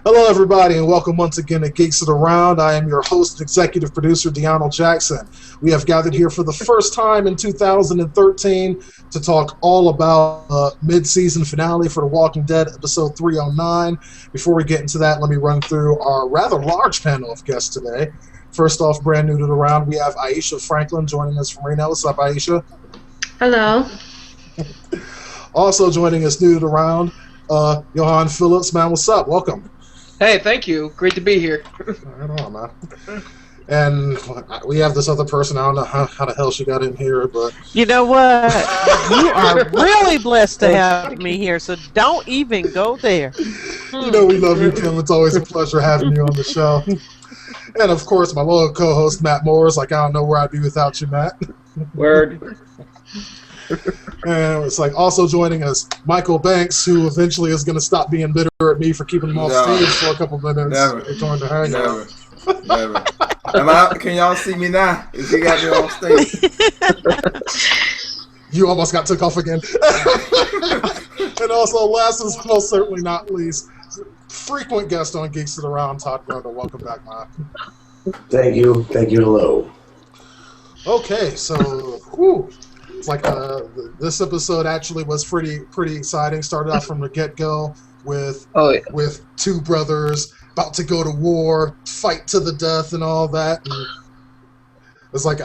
Hello, everybody, and welcome once again to Geeks Around. I am your host and executive producer, DeAno Jackson. We have gathered here for the first time in 2013 to talk all about mid-season finale for The Walking Dead, episode 309. Before we get into that, let me run through our rather large panel of guests today. First off, brand new to the round, we have Aisha Franklin joining us from Reno. What's up, Aisha? Hello. Also joining us new to the round, Johann Phillips. Man, what's up? Welcome. Hey, thank you. Great to be here. Right on, man. And we have this other person. I don't know how the hell she got in here, but... You know what? You are really blessed to have me here, so don't even go there. You know we love you, Kim. It's always a pleasure having you on the show. And, of course, my loyal co-host, Matt Moores. Like, I don't know where I'd be without you, Matt. Word. And it's like also joining us, Michael Banks, who eventually is going to stop being bitter at me for keeping him off stage for a couple minutes. Never. Return to hang out. Never. Can y'all see me now? Is he got me on stage? You almost got took off again. And also, last and most certainly not least, frequent guest on Geeks Around, Todd Grundle. Welcome back, man. Thank you. Hello. Okay, so it's like this episode actually was pretty exciting. Started off from the get-go with two brothers about to go to war, fight to the death, and all that. And it's like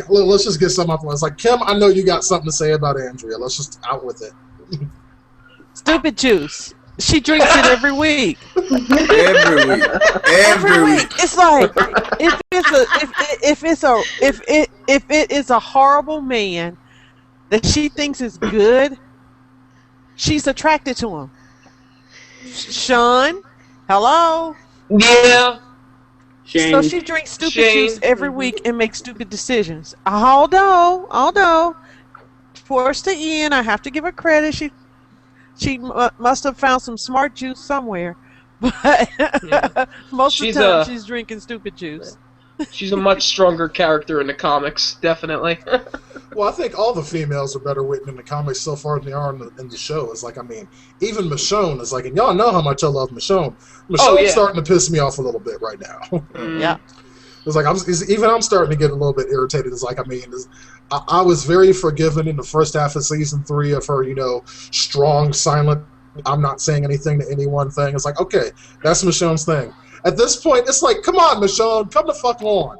let's just get some up. It's like, Kim, I know you got something to say about Andrea. Let's just out with it. Stupid juice. She drinks it every week. Every week. It's like if it is a horrible man that she thinks is good, she's attracted to him. Sean, hello. Yeah. Shane. So she drinks stupid juice every week and makes stupid decisions. Although, towards the end, I have to give her credit. She must have found some smart juice somewhere, but most of the time she's drinking stupid juice. She's a much stronger character in the comics, definitely. Well, I think all the females are better written in the comics so far than they are in the show. It's like, I mean, even Michonne is like, and y'all know how much I love Michonne. Michonne's starting to piss me off a little bit right now. Yeah. It's like I'm starting to get a little bit irritated. It's like, I mean, I was very forgiving in the first half of season 3 of her, strong, silent, I'm not saying anything to anyone thing. It's like, okay, that's Michonne's thing. At this point, it's like, come on, Michonne, come the fuck on.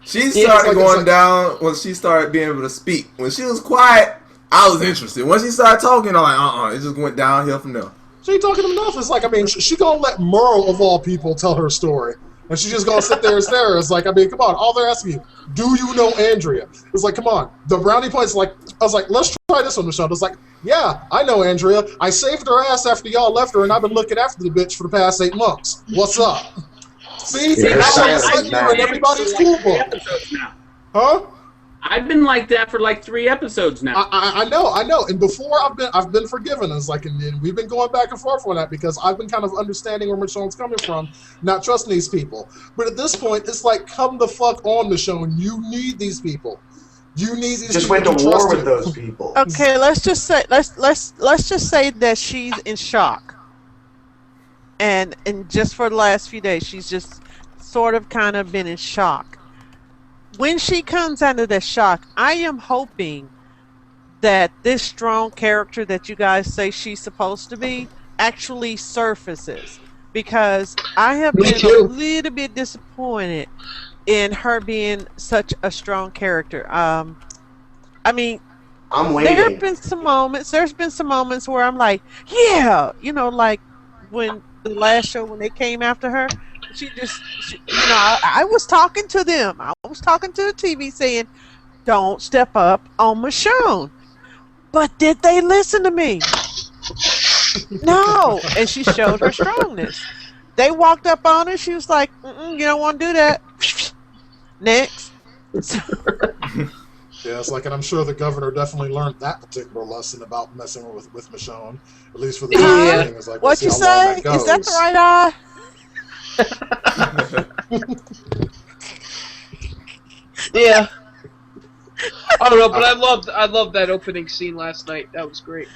She started going down when she started being able to speak. When she was quiet, I was interested. When she started talking, I'm like, it just went downhill from there. She ain't talking enough. It's like, I mean, she gonna let Merle, of all people, tell her story. And she's just gonna sit there and stare. It's like, I mean, come on. All they're asking you, do you know Andrea? It's like, come on. The brownie points, like, I was like, let's try this one, Michonne. It's like, yeah, I know Andrea. I saved her ass after y'all left her, and I've been looking after the bitch for the past 8 months. What's up? See, everybody's cool book. Huh? I've been like that for like 3 episodes now. I know. And before I've been forgiven. It's like, and we've been going back and forth on that because I've been kind of understanding where Michonne's coming from, not trusting these people. But at this point, it's like, come the fuck on, Michonne. You need these people. You need these just people. Just went to war with those people. Okay, let's just say that she's in shock. And just for the last few days, she's just sort of kind of been in shock. When she comes out of that shock, I am hoping that this strong character that you guys say she's supposed to be actually surfaces. Because I have been a little bit disappointed in her being such a strong character. I mean, I'm waiting. There's been some moments where I'm like, yeah, like when the last show when they came after her, I was talking to them. I was talking to the TV saying, don't step up on Michonne. But did they listen to me? No. And she showed her strongness. They walked up on her. She was like, you don't want to do that. Next. Yeah, it's like, and I'm sure the governor definitely learned that particular lesson about messing with Michonne, at least for the beginning. It's like, what you say? Is that the right eye? Yeah. I don't know, but I loved that opening scene last night. That was great.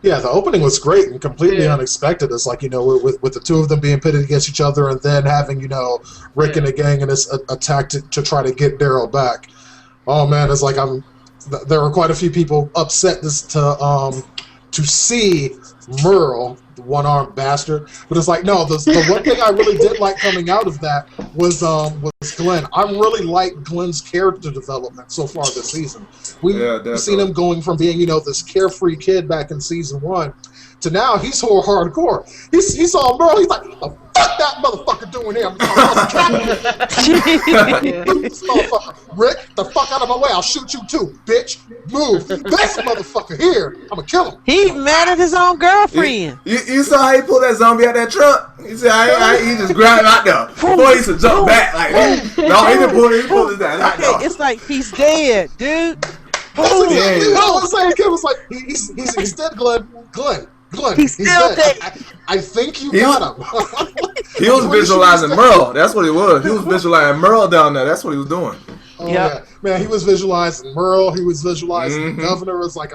Yeah, the opening was great and completely unexpected. It's like, with the two of them being pitted against each other and then having, Rick and the gang and this attack to try to get Daryl back. Oh, man, it's like there were quite a few people upset to see Merle, the one-armed bastard. But it's like, no, the one thing I really did like coming out of that was Glenn. I really like Glenn's character development so far this season. We've seen him going from being, this carefree kid back in season 1 to now he's hardcore. He saw Merle, he's like, oh, fuck that motherfucker doing here. Rick, the fuck out of my way. I'll shoot you too, bitch. Move. This motherfucker here. I'm gonna kill him. He mad at his own girlfriend. You saw how he pulled that zombie out that truck? He said, he just grabbed him out there. Before he used to jump back. Like, no, he didn't pull it. He pulled his ass. Okay, it's like he's dead, dude. That's exactly what I was saying. Kid was like, he's dead, Glenn. He's still dead. I think you got him. He was visualizing Merle. That's what he was. He was visualizing Merle down there. That's what he was doing. Oh, yeah. Man, he was visualizing Merle. He was visualizing the governor. It's like,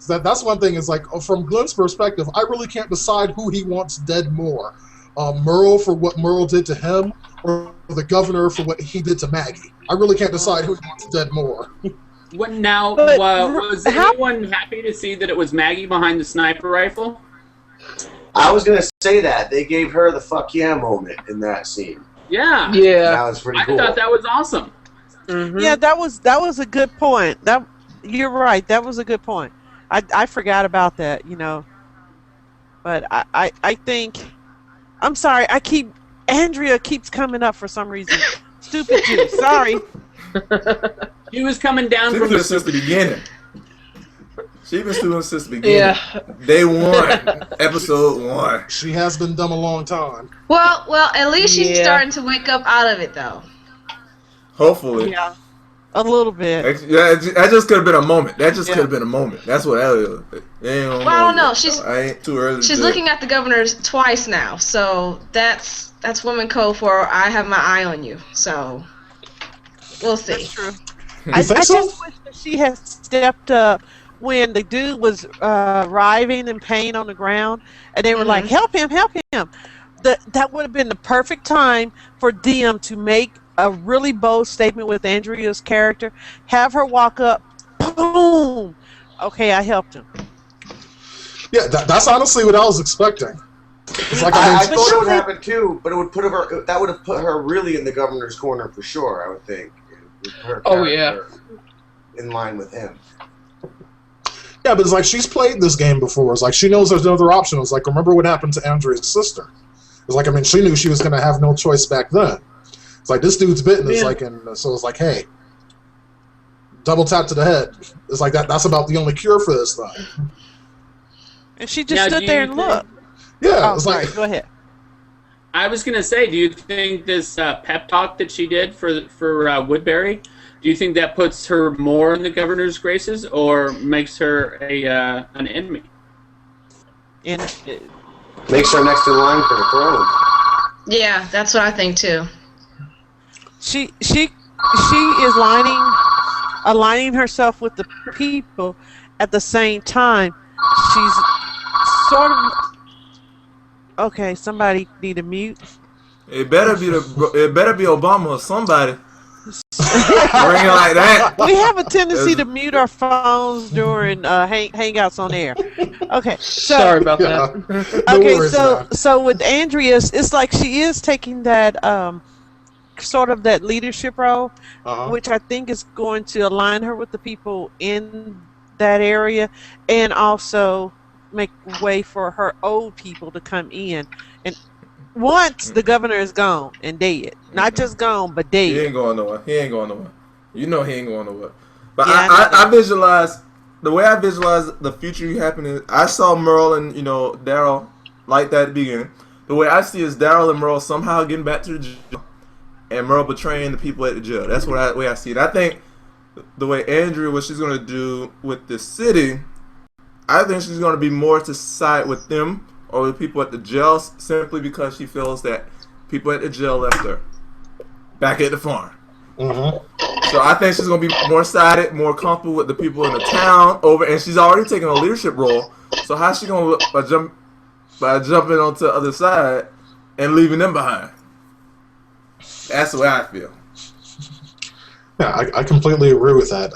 that's one thing. Is like, from Glenn's perspective, I really can't decide who he wants dead more. Merle for what Merle did to him, or the governor for what he did to Maggie. I really can't decide who he wants dead more. Was anyone happy to see that it was Maggie behind the sniper rifle? I was gonna say that they gave her the fuck yeah moment in that scene. Yeah, that was pretty cool. I thought that was awesome. Mm-hmm. Yeah, that was a good point. You're right. That was a good point. I forgot about that. But I think I'm sorry. Andrea keeps coming up for some reason. Stupid you. Sorry. She was coming down from since the beginning. She's been doing since the beginning. Yeah. Day 1, episode 1. She has been dumb a long time. Well, at least she's starting to wake up out of it, though. Hopefully. Yeah. A little bit. That just could have been a moment. That just could have been a moment. That's what that is. Well, I don't know. I ain't too early. She's looking at the governors twice now, so that's woman code for I have my eye on you. So we'll see. That's true. I just wish that she had stepped up when the dude was writhing in pain on the ground, and they were like, "Help him! Help him!" That would have been the perfect time for them to make a really bold statement with Andrea's character. Have her walk up, boom. Okay, I helped him. Yeah, that's honestly what I was expecting. It's like, I thought it would happen too, but it would that would have put her really in the governor's corner for sure. I would think. In line with him. Yeah, but it's like she's played this game before. It's like she knows there's no other option. It's like, remember what happened to Andrea's sister. It's like, she knew she was going to have no choice back then. It's like, this dude's bitten. It's like, and so it's like, hey, double tap to the head. It's like that's about the only cure for this thing. And she just stood there and looked. Yeah, it's like, go ahead. I was gonna say, do you think this pep talk that she did for Woodbury, do you think that puts her more in the governor's graces or makes her an enemy? Makes her next in line for the throne. Yeah, that's what I think too. She is aligning herself with the people. At the same time, she's sort of okay. Somebody need to mute. It better be Obama or somebody. Bring it like that. We have a tendency to mute our phones during hangouts on air. Okay, sorry about that. Okay, so with Andrea's, it's like she is taking that sort of that leadership role, which I think is going to align her with the people in that area, and also make way for her old people to come in. And once the governor is gone and dead, not just gone, but dead. He ain't going nowhere. You know he ain't going nowhere. But yeah, I visualize, the way I visualize the future happening, I saw Merle and, Daryl like that at the beginning. The way I see is Daryl and Merle somehow getting back to the jail and Merle betraying the people at the jail. That's the way I see it. I think the way Andrea, what she's going to do with the city, I think she's going to be more to side with them or with people at the jail simply because she feels that people at the jail left her back at the farm. So I think she's gonna be more sided, more comfortable with the people in the town and she's already taking a leadership role. So how's she gonna look by jumping onto the other side and leaving them behind? That's the way I feel. Yeah, I completely agree with that.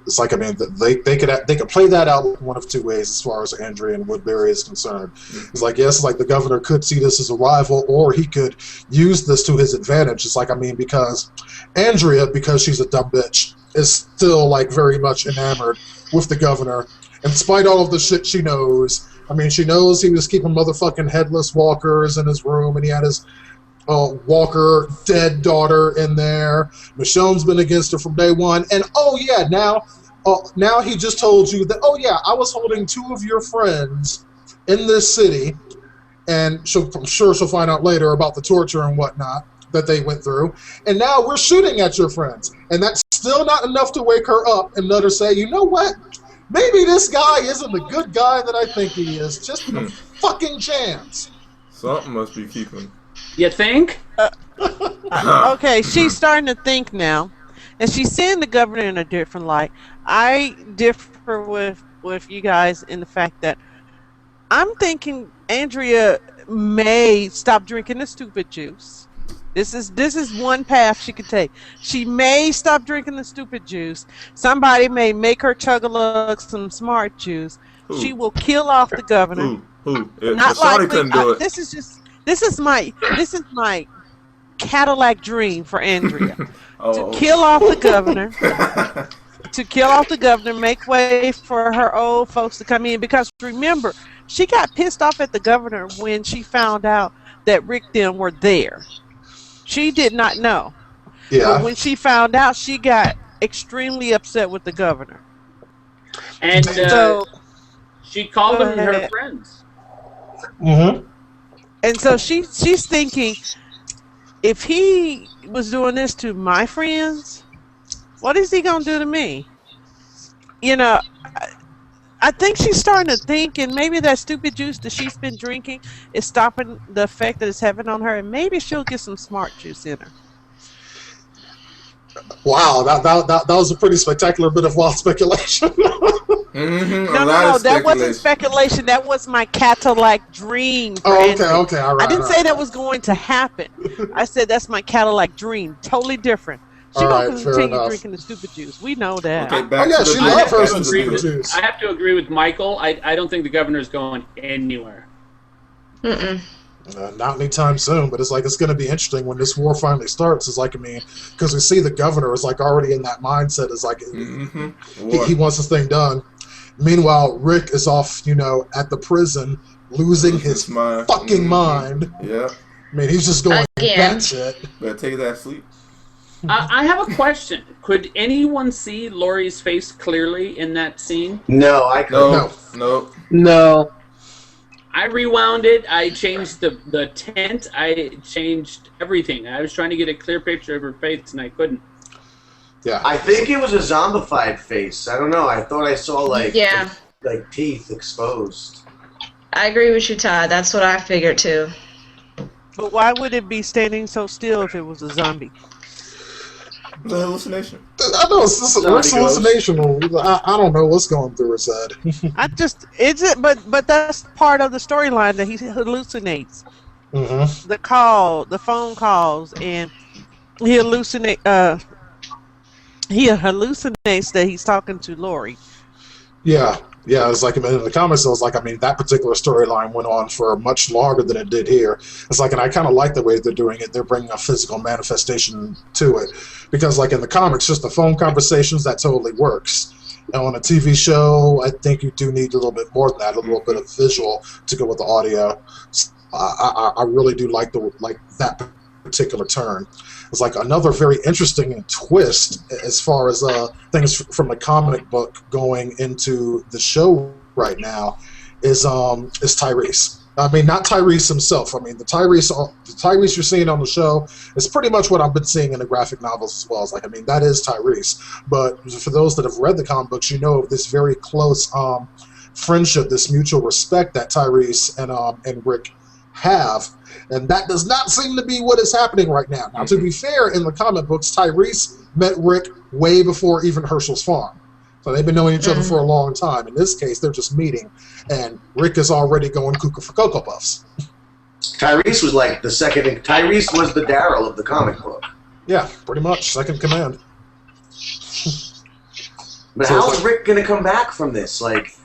It's like, I mean, they could play that out one of two ways as far as Andrea and Woodbury is concerned. It's like, yes, like the governor could see this as a rival, or he could use this to his advantage. It's like, I mean, because Andrea, because she's a dumb bitch, is still like very much enamored with the governor, and despite all of the shit she knows. I mean, she knows he was keeping motherfucking headless walkers in his room, and he had his Walker dead daughter in there. Michonne's been against her from day one, and now he just told you that, I was holding two of your friends in this city, and I'm sure she'll find out later about the torture and whatnot that they went through, and now we're shooting at your friends, and that's still not enough to wake her up and let her say, you know what, maybe this guy isn't the good guy that I think he is, just a fucking chance. Something must be keeping. You think? Okay, she's starting to think now, and she's seeing the governor in a different light. I differ with you guys in the fact that I'm thinking Andrea may stop drinking the stupid juice. This is one path she could take. She may stop drinking the stupid juice. Somebody may make her chug-a-lug some smart juice. Who? She will kill off the governor. Who? Not Shawty likely. couldn't do it. This is my Cadillac dream for Andrea. Oh. To kill off the governor, make way for her old folks to come in. Because remember, she got pissed off at the governor when she found out that Rick them were there. She did not know. Yeah. But when she found out, she got extremely upset with the governor. And So she called them her friends. Mm-hmm. And so she's thinking, if he was doing this to my friends, what is he gonna do to me? You know, I think she's starting to think, and maybe that stupid juice that she's been drinking is stopping the effect that it's having on her, and maybe she'll get some smart juice in her. Wow, that was a pretty spectacular bit of wild speculation. No, that wasn't speculation. That was my Cadillac dream. Okay, all right. I didn't say that was going to happen. I said that's my Cadillac dream. Totally different. She's going to continue drinking the stupid juice. We know that. Okay, she loves her some stupid juice. I have to agree with Michael. I don't think the governor's going anywhere. Not anytime soon, but it's like it's going to be interesting when this war finally starts. It's like, I mean, because we see the governor is like already in that mindset. It's like he wants this thing done. Meanwhile, Rick is off, at the prison, losing his fucking mind. Yeah. I mean, he's just going batshit. Better take that sleep. I have a question. Could anyone see Laurie's face clearly in that scene? No, I couldn't. No. I rewound it. I changed the tint. I changed everything. I was trying to get a clear picture of her face, and I couldn't. Yeah. I think it was a zombified face. I don't know. I thought I saw like teeth exposed. I agree with you, Todd. That's what I figured too. But why would it be standing so still if it was a zombie? The hallucination. I know it's hallucination. I don't know what's going through his head. But that's part of the storyline that he hallucinates. Mm-hmm. The phone calls, and he hallucinates that he's talking to Laurie. Yeah, it's like, in the comics, it was like, that particular storyline went on for much longer than it did here. It's like, and I kind of like the way they're doing it. They're bringing a physical manifestation to it. Because, like, in the comics, just the phone conversations, that totally works. And on a TV show, I think you do need a little bit more than that, a little bit of visual to go with the audio. I really do like that particular turn. It's like another very interesting twist as far as things from the comic book going into the show right now is Tyrese. Not Tyrese himself. The Tyrese you're seeing on the show is pretty much what I've been seeing in the graphic novels as well. It's like, that is Tyrese. But for those that have read the comic books, of this very close friendship, this mutual respect that Tyrese and Rick have. And that does not seem to be what is happening right now. Now, to be fair, in the comic books, Tyrese met Rick way before even Herschel's farm. So they've been knowing each other for a long time. In this case, they're just meeting. And Rick is already going cuckoo for Cocoa Puffs. Tyrese was like the second. Tyrese was the Daryl of the comic book. Yeah, pretty much. Second command. But So how's Rick going to come back from this? Like,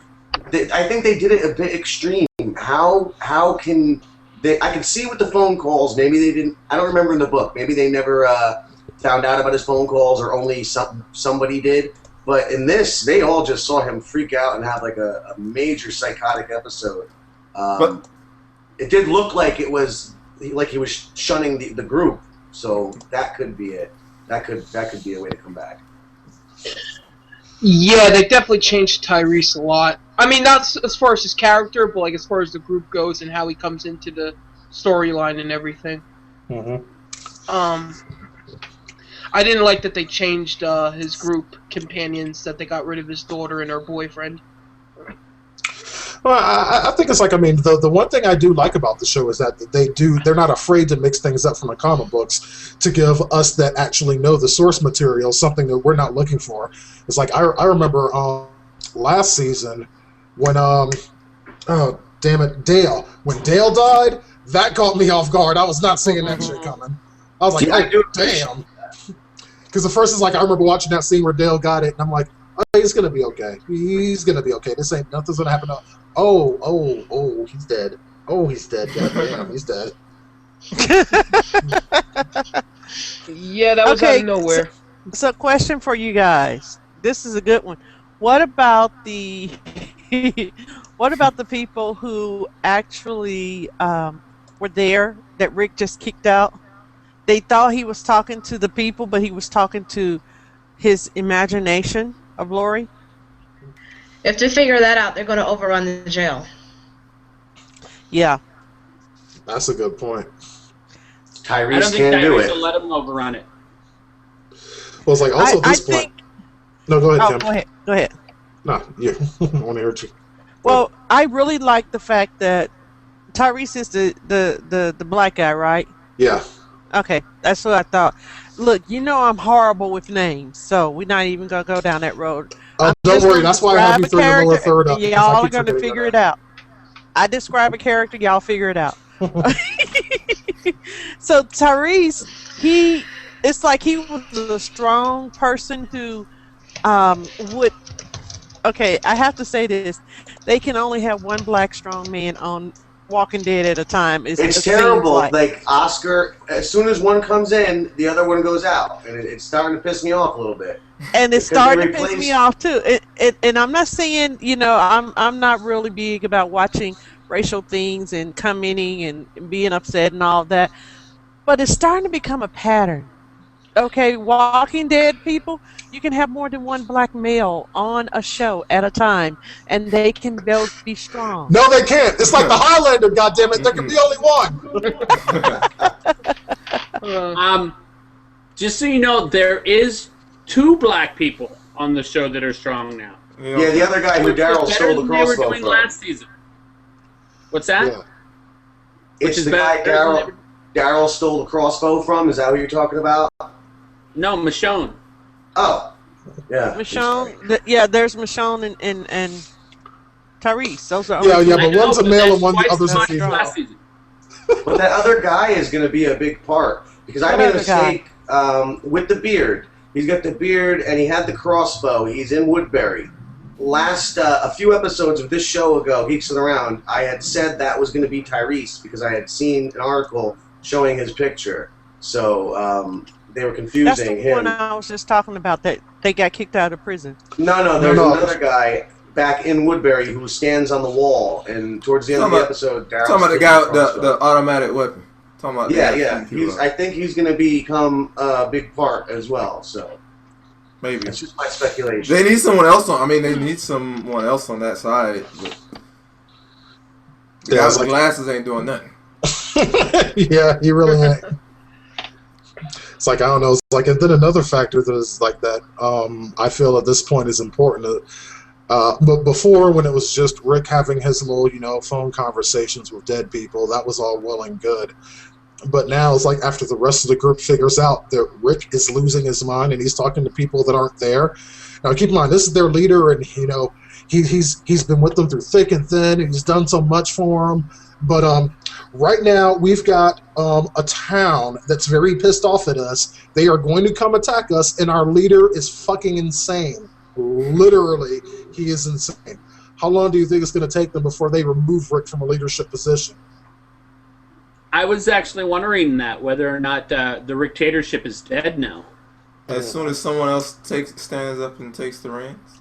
I think they did it a bit extreme. How can they? I can see with the phone calls. Maybe they didn't. I don't remember in the book. Maybe they never found out about his phone calls, or only somebody did. But in this, they all just saw him freak out and have like a major psychotic episode. But it did look like it was like he was shunning the group. So that could be it. That could be a way to come back. Yeah, they definitely changed Tyrese a lot. I mean, not as far as his character, but like as far as the group goes and how he comes into the storyline and everything. Mm-hmm. I didn't like that they changed his group companions, that they got rid of his daughter and her boyfriend. Well, I think it's like, I mean, the one thing I do like about the show is that they're not afraid to mix things up from the comic books to give us that actually know the source material something that we're not looking for. It's like, I remember last season when, oh, damn it, Dale. When Dale died, that caught me off guard. I was not seeing that shit coming. I was like, oh, damn. Because the first is like, I remember watching that scene where Dale got it, and I'm like, oh, he's going to be okay. He's going to be okay. This ain't, nothing's going to happen. Oh, he's dead. Oh, he's dead. God damn, he's dead. Yeah, that was out of nowhere. So question for you guys. This is a good one. What about the what about the people who actually were there that Rick just kicked out? They thought he was talking to the people, but he was talking to his imagination of Lori. If they figure that out, they're going to overrun the jail. Yeah. That's a good point. Tyrese I don't think can do Tyrese it. will let him overrun it. Well, it's like, also at this point... No, go ahead, Tim. Go ahead. No, you. I want to hear you. Well, I really like the fact that Tyrese is the black guy, right? Yeah. Okay, that's what I thought. Look, you know I'm horrible with names, so we're not even going to go down that road. Don't worry, that's why I have you throw the lower third up. Y'all are going to figure it out. I describe a character, y'all figure it out. So Tyrese, it's like he was a strong person who would... Okay, I have to say this. They can only have one black strong man on Walking Dead at a time. It's terrible. Like Oscar, as soon as one comes in, the other one goes out, and it's starting to piss me off a little bit. And it's starting to piss me off too. And I'm not saying, I'm not really big about watching racial things and commenting and being upset and all of that, but it's starting to become a pattern. Okay, Walking Dead people, you can have more than one black male on a show at a time, and they can both be strong. No, they can't. It's like the Highlander, goddammit. There can be only one. Just so you know, there is 2 black people on the show that are strong now. Yeah, the other guy who Daryl stole the crossbow they were doing from. last season. What's that? Yeah. It's the guy Daryl stole the crossbow from. Is that what you're talking about? No, Michonne. Oh, yeah. Michonne, there's Michonne and Tyrese. Those are but one's a male and one other's a female. But that other guy is going to be a big part because I made a mistake with the beard. He's got the beard and he had the crossbow. He's in Woodbury. A few episodes of this show ago, Geeks Around, I had said that was going to be Tyrese because I had seen an article showing his picture. So they were confusing That's the him. one I was just talking about, that they got kicked out of prison. No, there's another guy back in Woodbury who stands on the wall, and towards the end of the episode, Daryl's talking about the guy with the automatic weapon. Talking about I think he's going to become a big part as well. So maybe that's just my speculation. They need someone else on. They need someone else on that side. But the guy with glasses ain't doing nothing. Yeah, he really ain't. It's like, I don't know. It's like, and then another factor that is like that. I feel at this point is important. But before, when it was just Rick having his little, phone conversations with dead people, that was all well and good. But now it's like after the rest of the group figures out that Rick is losing his mind and he's talking to people that aren't there. Now, keep in mind, this is their leader, and he's been with them through thick and thin, and he's done so much for them. But right now, we've got a town that's very pissed off at us. They are going to come attack us, and our leader is fucking insane. Literally, he is insane. How long do you think it's going to take them before they remove Rick from a leadership position? I was actually wondering that, whether or not the dictatorship is dead now. As soon as someone else stands up and takes the reins.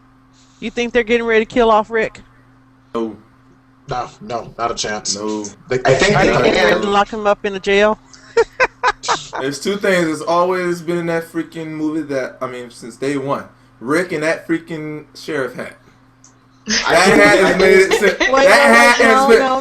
You think they're getting ready to kill off Rick? No. No, not a chance. No. I think Are they getting ready to can. lock him up in a jail? There's two things. There's always been in that freaking movie since day one. Rick and that freaking sheriff hat. That hat has made it.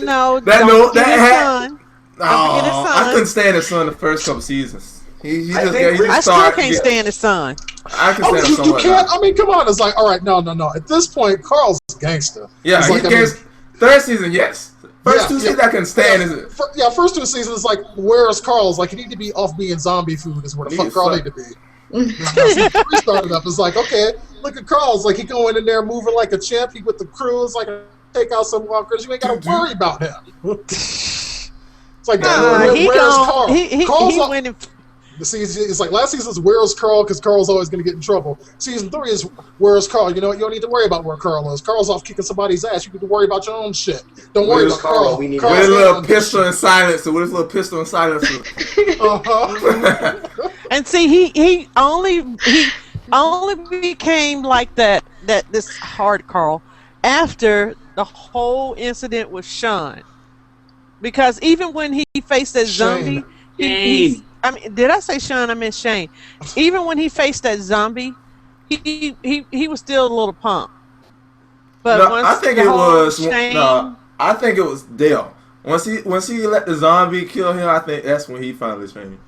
No. That Don't hat. forget his son. Oh, forget his son. I couldn't stand his son the first couple seasons. I still can't stand his son. I can stand his son. You can't. I mean, come on. It's like, all right, no. At this point, Carl's a gangster. Yeah, he's gangster. Third season, yes. First two seasons, I can stand. First two seasons, it's like, where's Carl? It's like, he need to be off being zombie food is where the fuck Carl need to be. We started up. It's like, okay, look at Carl. It's like, he going in there moving like a champ. He with the crew. It's like, take out some walkers. You ain't got to worry about him. It's like, where's Carl? He went and... See, it's like last season's Where's Carl, because Carl's always going to get in trouble. Season 3 is Where's Carl? You know what? You don't need to worry about where Carl is. Carl's off kicking somebody's ass. You need to worry about your own shit. Don't worry about Carl. We need with a little pistol and silencer. With his little pistol and silencer. And see, he only became like that this hard Carl after the whole incident with Sean. Because even when he faced that zombie, did I say Sean? I meant Shane. Even when he faced that zombie, he was still a little punk. But no, I think it was Dale. Once he let the zombie kill him, I think that's when he finally changed.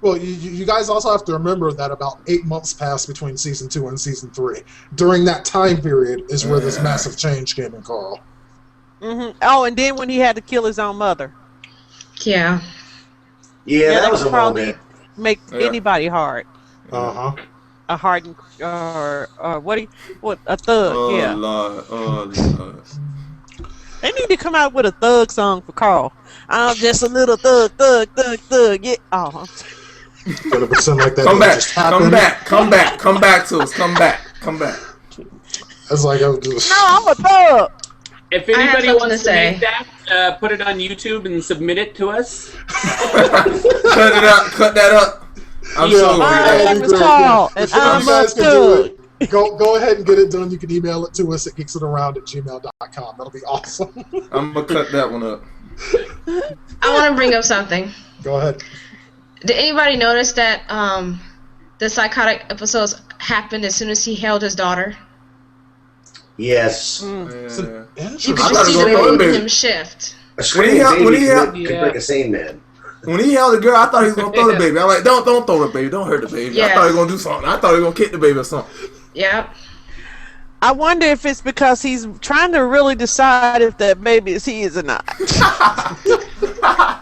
Well, you guys also have to remember that about 8 months passed between season 2 and season 3. During that time period is where this massive change came in Carl. Mm-hmm. Oh, and then when he had to kill his own mother. Yeah. Yeah, that was a moment. Make anybody hard. A hardened or a thug? Oh Lord. They need to come out with a thug song for Carl. I'm just a little thug. Yeah. Oh. Gonna pretend like that. Come back to us. Come back. It's like No, I'm a thug. If anybody wants to make that, put it on YouTube and submit it to us. Cut that up. I'm so My name is Carl, and I'm a thug. Go ahead and get it done. You can email it to us at geeksandaround@gmail.com. That'll be awesome. I'm gonna cut that one up. I want to bring up something. Go ahead. Did anybody notice that the psychotic episodes happened as soon as he held his daughter? Yes. You could just see the baby him shift. A screaming baby could break a sane man. When he held the girl, I thought he was gonna throw the baby. I'm like, don't throw the baby, don't hurt the baby. Yeah. I thought he was gonna do something. I thought he was gonna kick the baby or something. Yep. I wonder if it's because he's trying to really decide if that baby is his or not.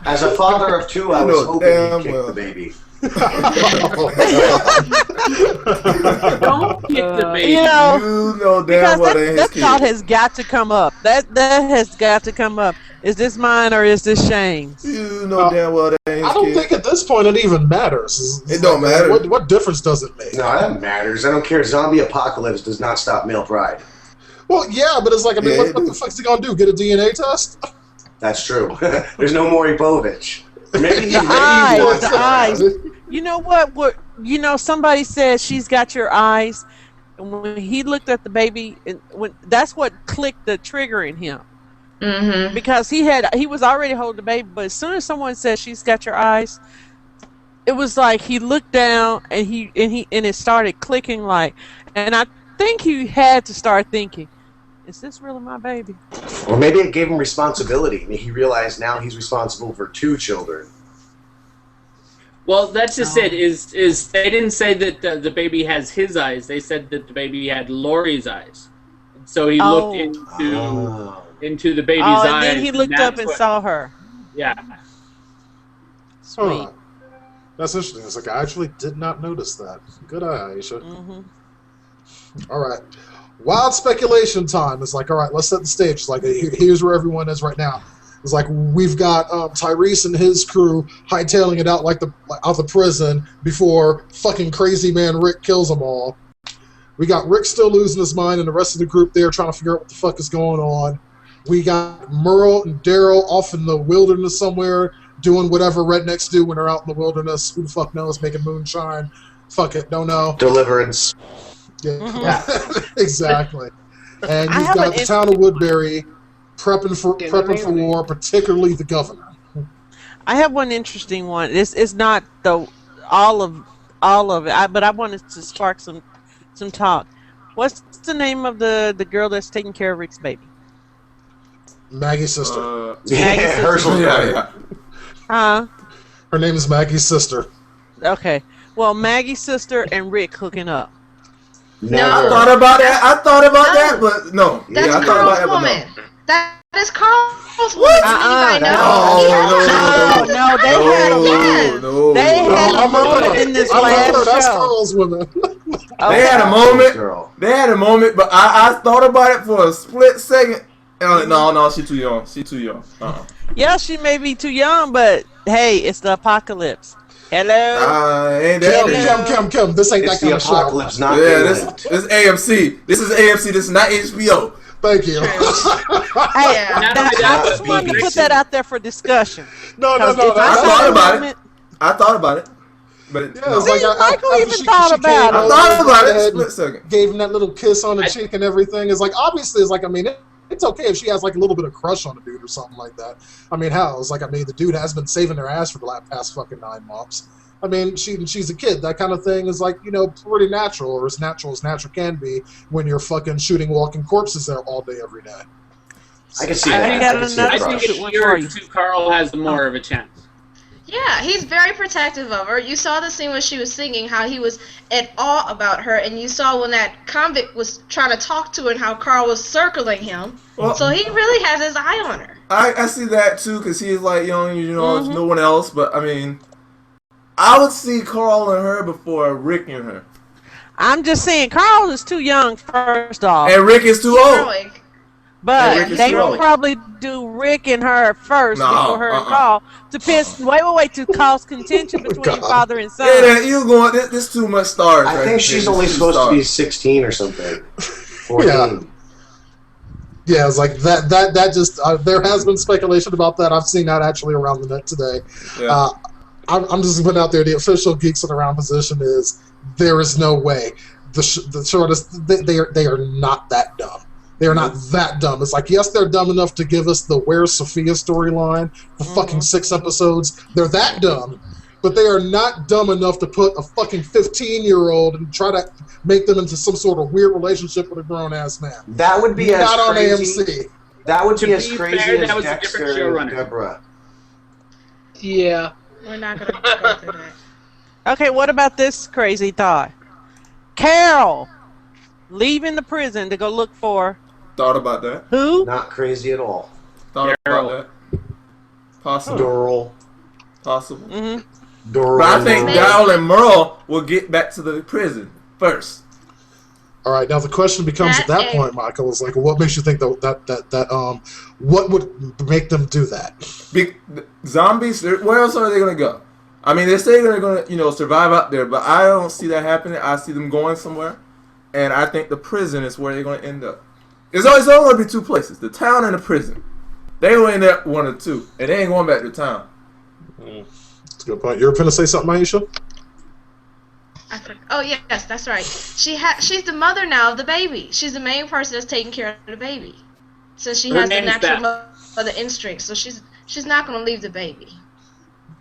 As a father of two, I was hoping he'd kick the baby. Don't kick the baby. You know damn well that thought has got to come up. That has got to come up. Is this mine or is this Shane's? You know damn well that ain't his I don't kid. think at this point it even matters. It don't matter. What difference does it make? No, that matters. I don't care. Zombie apocalypse does not stop male pride. Well, yeah, but it's like, what the fuck's he gonna do? Get a DNA test? That's true. There's no Maury Povich. Maybe The eyes. You know what? Somebody said she's got your eyes. And when he looked at the baby, that's what clicked the trigger in him. Mm-hmm. Because he was already holding the baby, but as soon as someone said she's got your eyes, it was like he looked down and it started clicking and I think he had to start thinking, is this really my baby? Or maybe it gave him responsibility. He realized now he's responsible for 2 children. Well, that's just it. Is they didn't say that the baby has his eyes. They said that the baby had Lori's eyes. So he looked into the baby's eyes. And then he looked up and saw her. Yeah. Sweet. That's interesting. It's like I actually did not notice that. Good eye, Aisha. All right. Wild speculation time. It's like, all right, let's set the stage. It's like, here's where everyone is right now. It's like we've got Tyrese and his crew hightailing it out out the prison before fucking crazy man Rick kills them all. We got Rick still losing his mind, and the rest of the group there trying to figure out what the fuck is going on. We got Merle and Daryl off in the wilderness somewhere doing whatever rednecks do when they're out in the wilderness. Who the fuck knows? Making moonshine. Fuck it, don't know. Deliverance. Yeah, exactly. And you've got the town of Woodbury prepping for war, particularly the governor. I have one interesting one. This is not all of it, but I wanted to spark some talk. What's the name of the girl that's taking care of Rick's baby? Maggie's sister. Maggie's sister. Yeah. Her name is Maggie's sister. Okay. Well, Maggie's sister and Rick hooking up. Never. I thought about that, but no. That's I thought Carl's about woman. that, but no. That is Carl's woman. No, they had a moment in this last show. That's Carl's woman. They had a moment. They had a moment, but I thought about it for a split second. And I was like, no, she's too young. She's too young. Yeah, she may be too young, but hey, it's the apocalypse. Hello. Ain't that Come. This ain't It's that kind the of show. apocalypse, not this AMC. This is AMC. This is not HBO. Thank you. I just wanted to put that out there for discussion. No. I thought about it. But it's like Michael even thought about it. I thought about it. Split second. Gave him that little kiss on the cheek and everything. It's like obviously, it's like it's okay if she has like a little bit of crush on a dude or something like that. I mean, hell, it's like the dude has been saving their ass for the past fucking 9 months. I mean, she's a kid. That kind of thing is like, pretty natural, or as natural can be when you're fucking shooting walking corpses there all day, every day. I can see that. I think it's yours too. Carl has more of a chance. Yeah, he's very protective of her. You saw the scene when she was singing, how he was at awe about her, and you saw when that convict was trying to talk to her and how Carl was circling him. Well, so he really has his eye on her. I see that too, because he's like, there's no one else, but I mean, I would see Carl and her before Rick and her. I'm just saying, Carl is too young, first off. And Rick is too old. But they will probably do Rick and her first before her and Carl to piss. Wait to cause contention between father and son. Yeah, you going? This too much stars. I think she's only supposed to be 16 or something. 14. Yeah, it's like that just there has been speculation about that. I've seen that actually around the net today. Yeah. I'm just putting out there the official Geeks on the Round position is there is no way the shortest they are not that dumb. They're not that dumb. It's like, yes, they're dumb enough to give us the Where's Sophia storyline for fucking 6 episodes. They're that dumb. But they are not dumb enough to put a fucking 15-year-old and try to make them into some sort of weird relationship with a grown-ass man. That would be not as on crazy. AMC. That would be as crazy as Dexter and Deborah. Yeah. We're not going to go through that. Okay, what about this crazy thought? Carol leaving the prison to go look for... Thought about that. Who? Not crazy at all. Thought about that. Possible. Doral. Possible. Mm-hmm. Doral. But I think Daryl and Merle will get back to the prison first. All right, now the question becomes at that point, Michael, is like, what makes you think that what would make them do that? Zombies. Where else are they gonna go? I mean, they say they're gonna survive out there, but I don't see that happening. I see them going somewhere, and I think the prison is where they're gonna end up. It's only going to be 2 places: the town and the prison. They will end up 1 or 2, and they ain't going back to town. That's a good point. You're going to say something, Aisha? Oh yes, that's right. She's the mother now of the baby. She's the main person that's taking care of the baby. So she has the natural mother instinct. So she's not going to leave the baby.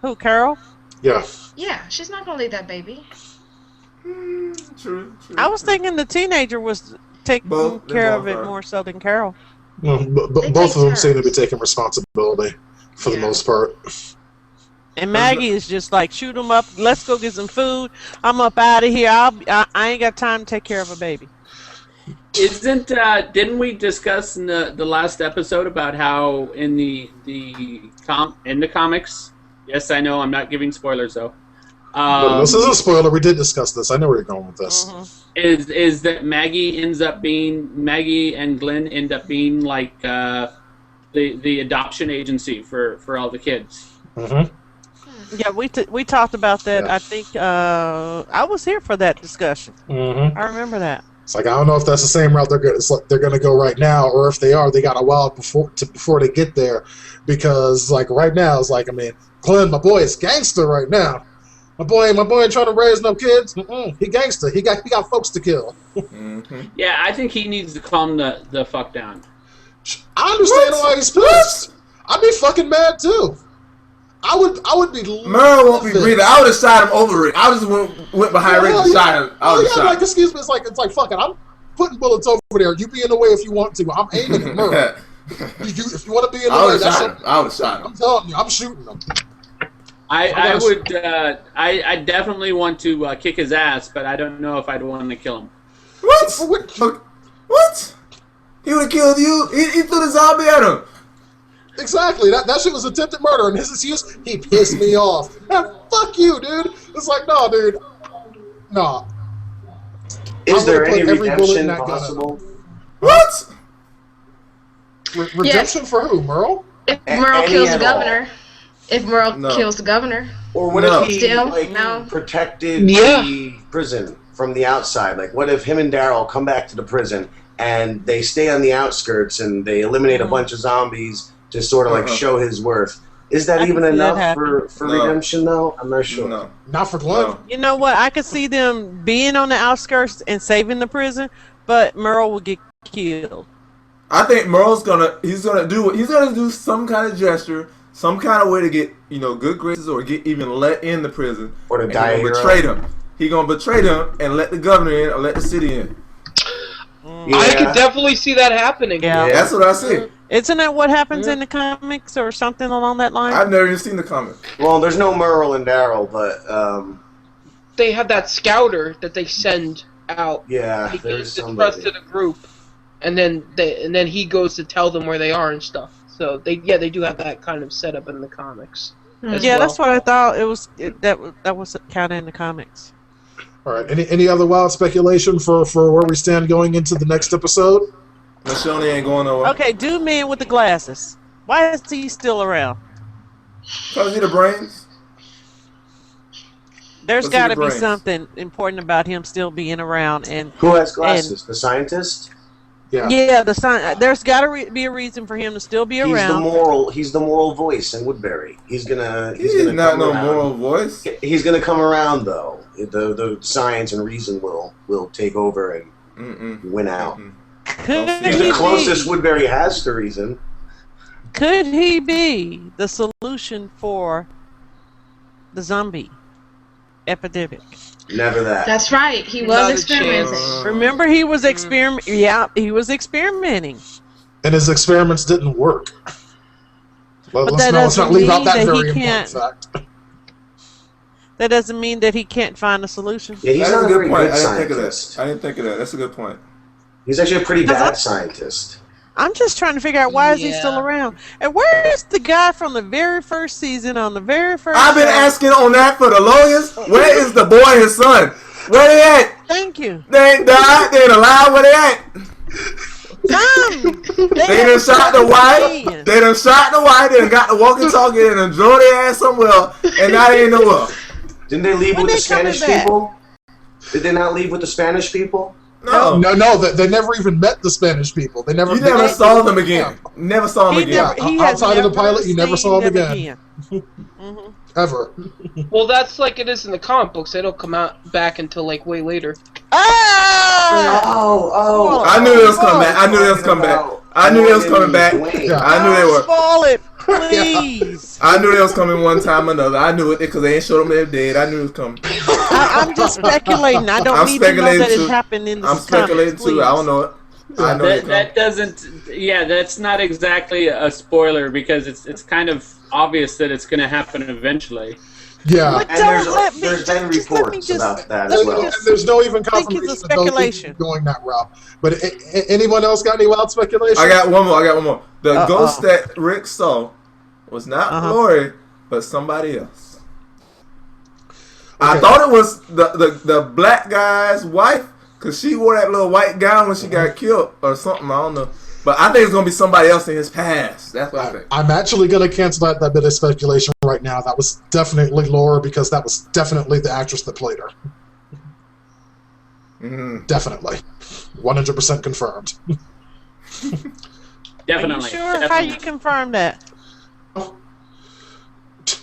Who, Carol? Yeah. Yeah, she's not going to leave that baby. True. I was thinking the teenager was taking care of it more so than Carol. Well, both of them seem to be taking responsibility for the most part. And Maggie is just like, shoot them up. Let's go get some food. I'm up out of here. I ain't got time to take care of a baby. Didn't we discuss in the last episode about how in the comics? Yes, I know I'm not giving spoilers though. No, this is a spoiler. We did discuss this. I know where you're going with this. Is that Maggie and Glenn end up being like the adoption agency for all the kids? Yeah, we talked about that. Yeah. I think I was here for that discussion. I remember that. It's like I don't know if that's the same route they're going to go right now, or if they are, they got a while before they get there, because like right now it's like, I mean, Glenn, my boy, is gangster right now. My boy ain't trying to raise no kids. He gangster. He got folks to kill. Yeah, I think he needs to calm the fuck down. I understand why he's pissed. I'd be fucking mad too. I would be. Merle won't be breathing. I would have shot him over it. I just went behind Rick and shot him. I would have shot him. Like, excuse me. It's like fuck it. I'm putting bullets over there. You be in the way if you want to. I'm aiming at Merle. If you want to be in the way, that's something. I would have shot him. I'm telling you, I'm shooting him. I definitely want to kick his ass, but I don't know if I'd want to kill him. What? He would have killed you. He threw the zombie at him. Exactly. That shit was attempted murder, and his excuse, he pissed me off. Man, fuck you, dude. It's like, no, dude. No. Is there any redemption possible? What? Redemption for who, Merle? If Merle kills the governor. If Merle kills the governor. Or what if he protected the prison from the outside? Like, what if him and Daryl come back to the prison and they stay on the outskirts and they eliminate a bunch of zombies to sort of like show his worth? Is that even enough for redemption, though? I'm not sure. No. Not for Glenn. No. You know what? I could see them being on the outskirts and saving the prison, but Merle will get killed. I think Merle's he's gonna do some kind of gesture, some kind of way to get good graces or get even let in the prison, or to die. He's gonna betray them. He's gonna betray them and let the governor in or let the city in. Yeah. I could definitely see that happening. Yeah, that's what I see. Isn't that what happens in the comics or something along that line? I've never even seen the comic. Well, there's no Merle and Daryl, but they have that scouter that they send out. Yeah, he gives the trust to the group, and then he goes to tell them where they are and stuff. So they do have that kind of setup in the comics. Yeah, that's what I thought. That was kind of in the comics. All right. Any other wild speculation for where we stand going into the next episode? Michonne ain't going nowhere. Okay, dude, man with the glasses. Why is he still around? Because he the brains. There's got to be something important about him still being around. And who has glasses? The scientist. Yeah. Yeah, there's got to be a reason for him to still be around. He's the moral voice in Woodbury. He's gonna not no moral voice. He's gonna come around though. The science and reason will take over and win out. He's the closest Woodbury has to reason. Could he be the solution for the zombie epidemic? Never that. That's right. He was experimenting. Remember, he was experimenting. Yeah, he was experimenting. And his experiments didn't work. Let's not leave out that very important fact. That doesn't mean that he can't find a solution. Yeah, he's not a good point. I didn't think of that. That's a good point. He's actually a pretty bad scientist. I'm just trying to figure out why is he still around. And where is the guy from the very first season on the very first I've been asking on that for the longest. Where is the boy and his son? Where they at? Thank you. They ain't died. They ain't alive. Where they at? They done shot the wife. They done shot the wife. They done got the walkie-talkie and done drove their ass somewhere. And now they ain't nowhere. Didn't they leave with the Spanish people? Did they not leave with the Spanish people? No. They never even met the Spanish people. They never. You never saw them again. Never saw them again. Outside of the pilot, you never saw them again. Ever. Well, that's like it is in the comic books. They don't come out back until like way later. Oh! I knew they was coming back. I knew they was coming back. I knew they was coming back. I knew they were. Spoil it, please. I knew they was coming one time or another. I knew it because they ain't showed them they're dead. I knew it was coming. I'm just speculating. I don't need to know that it happened in the I'm speculating comics, too. I don't know it. I know that doesn't. Yeah, that's not exactly a spoiler because it's kind of obvious that it's going to happen eventually. Yeah. But And there's been reports about that as well. And there's no even confirmation of those going that route. But anyone else got any wild speculation? I got one more. The ghost that Rick saw was not Lori, but somebody else. Okay. I thought it was the black guy's wife, because she wore that little white gown when she got killed or something. I don't know. But I think it's going to be somebody else in his past. That's what I think. I'm actually going to cancel that bit of speculation right now. That was definitely Laura, because that was definitely the actress that played her. Mm-hmm. Definitely. 100% confirmed. Definitely. Are you sure? Definitely. How you confirm that?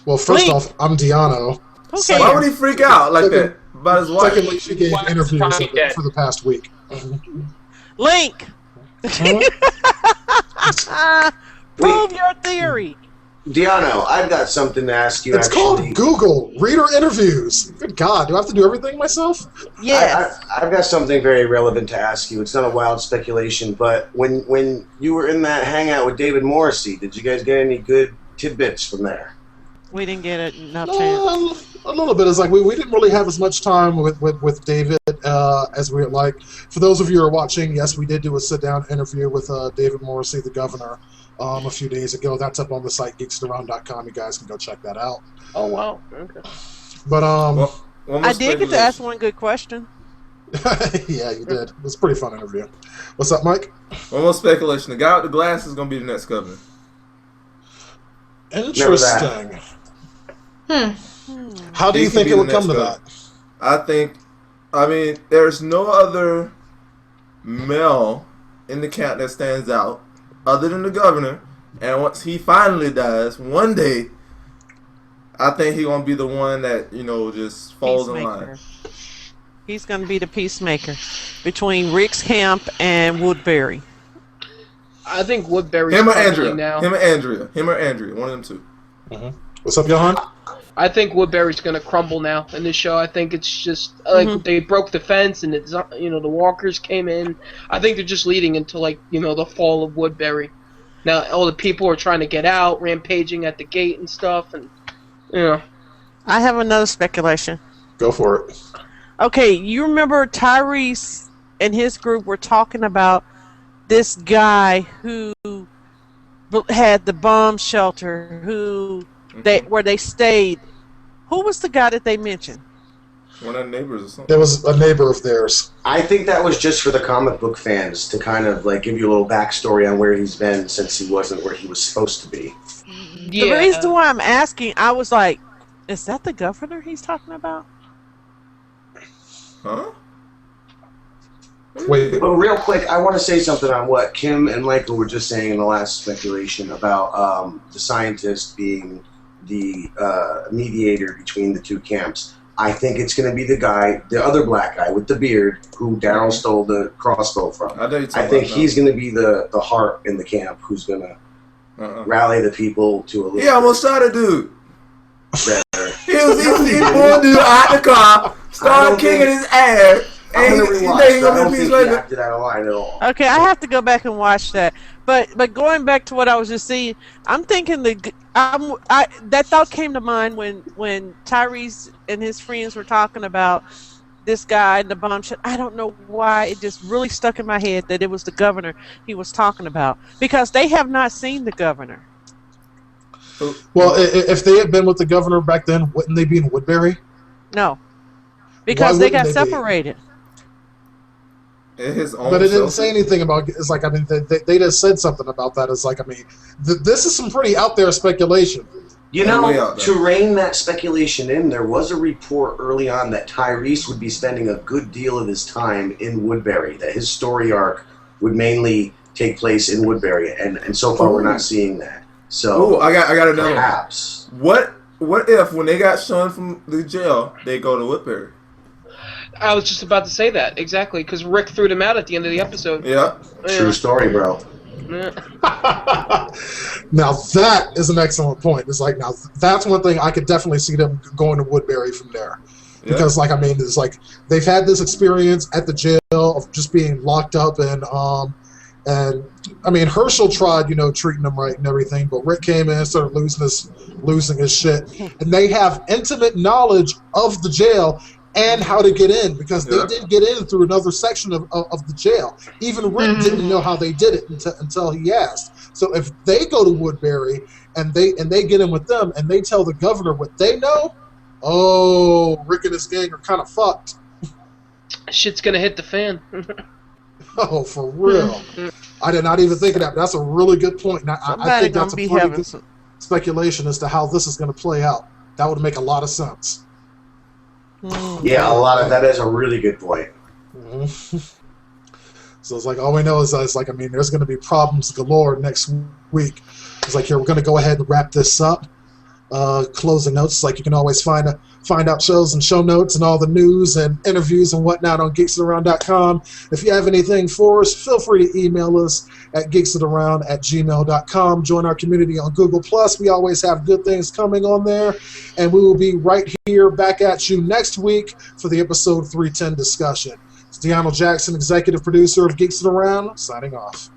Well, first off, I'm DeAno. Okay. Why would he freak out like that about his wife? Secondly, she gave interviews for the past week. Link! Prove your theory. DeAno, I've got something to ask you. It's called Google Reader Interviews. Good God, do I have to do everything myself? Yes. I've got something very relevant to ask you. It's not a wild speculation, but when you were in that hangout with David Morrissey, did you guys get any good tidbits from there? We didn't get enough chance. A little bit. It's like we didn't really have as much time with David as we would like. For those of you who are watching, yes, we did do a sit-down interview with David Morrissey, the governor, a few days ago. That's up on the site, geeksaround.com. You guys can go check that out. Oh, wow. Okay. But, I did get to ask one good question. Yeah, you did. It was a pretty fun interview. What's up, Mike? One more speculation. The guy with the glass is going to be the next governor. Interesting. How do you think it would come to that? I mean, there's no other male in the camp that stands out other than the governor. And once he finally dies, one day, I think he's going to be the one that, just falls in line. He's going to be the peacemaker between Rick's camp and Woodbury. I think Woodbury's Him or Andrea. now. Him or Andrea. One of them two. Mm-hmm. What's up, Johann? I think Woodbury's going to crumble now in this show. I think it's just like they broke the fence and it's the walkers came in. I think they're just leading into the fall of Woodbury. Now all the people are trying to get out, rampaging at the gate and stuff, and I have another speculation. Go for it. Okay, you remember Tyrese and his group were talking about this guy who had the bomb shelter, where they stayed. Who was the guy that they mentioned? One of the neighbors or something. There was a neighbor of theirs. I think that was just for the comic book fans to kind of give you a little backstory on where he's been since he wasn't where he was supposed to be. Yeah. The reason why I'm asking, I was like, is that the governor he's talking about? Huh? Wait. But real quick, I want to say something on what Kim and Michael were just saying in the last speculation about the scientist being the mediator between the two camps. I think it's going to be the other black guy with the beard, who Daryl stole the crossbow from. I think he's going to be the heart in the camp, who's going to rally the people to a little. He almost shot a dude. Better. He pulled dude out the car, started kicking his ass. I'm gonna rewatch. I don't think he acted out of line at all. Okay, I have to go back and watch that. But going back to what I was just saying, I'm thinking that thought came to mind when Tyrese and his friends were talking about this guy and the bomb shot. I don't know why it just really stuck in my head that it was the governor he was talking about, because they have not seen the governor. Well, if they had been with the governor back then, wouldn't they be in Woodbury? No, because they got separated. But it didn't say anything about. It's like, I mean, they just said something about that. It's like, I mean, this is some pretty out there speculation. To rein that speculation in, there was a report early on that Tyrese would be spending a good deal of his time in Woodbury. That his story arc would mainly take place in Woodbury, and so far we're not seeing that. So, I got another. Perhaps. What if when they got shown from the jail, they go to Woodbury? I was just about to say that, exactly, because Rick threw them out at the end of the episode. Yeah. True story, bro. Yeah. Now that is an excellent point. It's like, now that's one thing I could definitely see them going to Woodbury from there. Yeah. Because, like, I mean, it's like they've had this experience at the jail of just being locked up and And I mean, Herschel tried, treating them right and everything, but Rick came in and started losing his shit. And they have intimate knowledge of the jail and how to get in, because they did get in through another section of the jail. Even Rick didn't know how they did it until he asked. So if they go to Woodbury and they get in with them and they tell the governor what they know, Rick and his gang are kind of fucked. Shit's gonna hit the fan. Oh, for real. I did not even think of that, but that's a really good point. And I think that's a pretty good speculation as to how this is going to play out. That would make a lot of sense. Yeah, that is a really good point. So it's like, all we know is there's going to be problems galore next week. It's like, here, we're going to go ahead and wrap this up. Closing notes, like you can always find out shows and show notes and all the news and interviews and whatnot on geeksofaround.com. If you have anything for us, feel free to email us at geeksofaround@gmail.com. Join our community on Google+. We always have good things coming on there, and we will be right here back at you next week for the episode 310 discussion. It's DeAno Jackson, executive producer of Geeks Around, signing off.